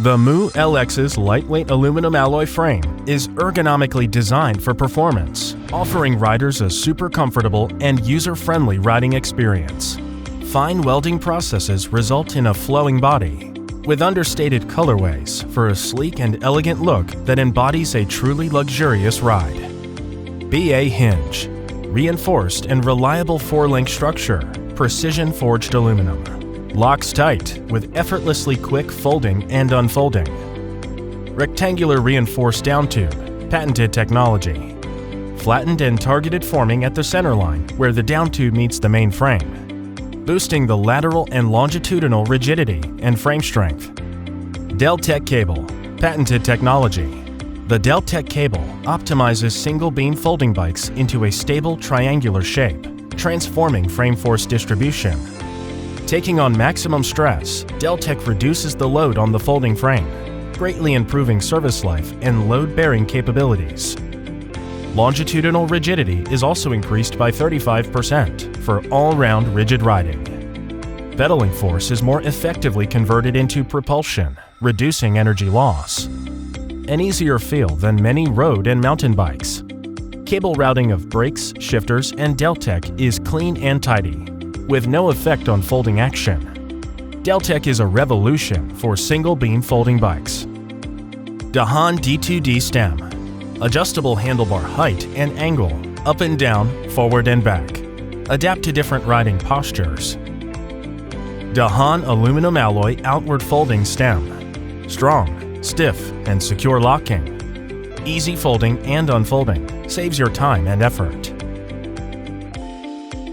The Mu LX's lightweight aluminum alloy frame is ergonomically designed for performance, offering riders a super comfortable and user-friendly riding experience. Fine welding processes result in a flowing body, with understated colorways for a sleek and elegant look that embodies a truly luxurious ride. BA hinge, reinforced and reliable 4-link structure, precision forged aluminum. Locks tight with effortlessly quick folding and unfolding. Rectangular reinforced down tube, patented technology. Flattened and targeted forming at the center line where the down tube meets the main frame, boosting the lateral and longitudinal rigidity and frame strength. Deltec cable, patented technology. The Deltec cable optimizes single beam folding bikes into a stable triangular shape, transforming frame force distribution. Taking on maximum stress, Deltec reduces the load on the folding frame, greatly improving service life and load-bearing capabilities. Longitudinal rigidity is also increased by 35% for all-round rigid riding. Pedaling force is more effectively converted into propulsion, reducing energy loss. An easier feel than many road and mountain bikes. Cable routing of brakes, shifters, and Deltec is clean and tidy, with no effect on folding action. Deltec is a revolution for single-beam folding bikes. Dahon D2D stem, adjustable handlebar height and angle, up and down, forward and back. Adapt to different riding postures. Dahon aluminum alloy outward folding stem, strong, stiff, and secure locking. Easy folding and unfolding, saves your time and effort.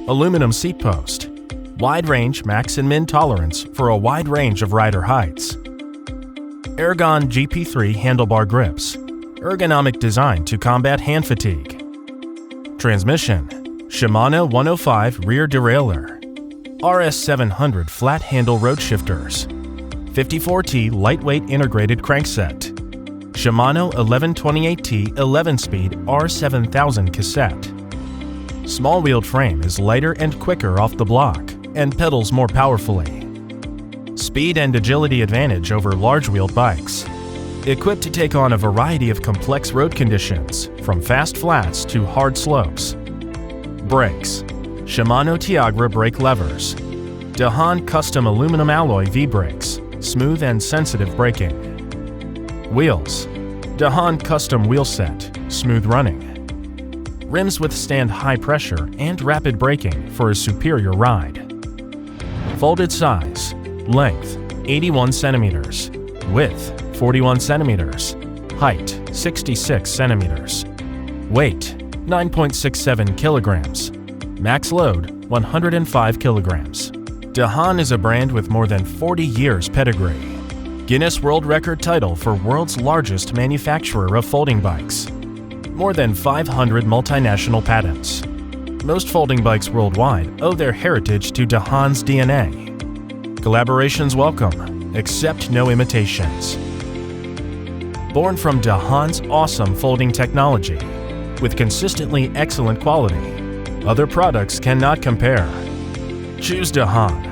Aluminum seat post, wide range max and min tolerance for a wide range of rider heights. Ergon GP3 handlebar grips, ergonomic design to combat hand fatigue. Transmission, Shimano 105 rear derailleur, RS700 flat handle road shifters, 54T lightweight integrated crankset, Shimano 1128T 11-speed R7000 cassette. Small-wheeled frame is lighter and quicker off the block and pedals more powerfully. Speed and agility advantage over large-wheeled bikes. Equipped to take on a variety of complex road conditions, from fast flats to hard slopes. Brakes, Shimano Tiagra brake levers. Dahon custom aluminum alloy V-brakes, smooth and sensitive braking. Wheels, Dahon custom wheel set, smooth running. Rims withstand high pressure and rapid braking for a superior ride. Folded size, length 81 centimeters, width 41 centimeters, height 66 centimeters, weight 9.67 kilograms, max load 105 kilograms. Dahon is a brand with more than 40 years pedigree. Guinness World Record title for world's largest manufacturer of folding bikes. More than 500 multinational patents. Most folding bikes worldwide owe their heritage to Dahon's DNA. Collaborations welcome, accept no imitations. Born from Dahon's awesome folding technology, with consistently excellent quality, other products cannot compare. Choose Dahon.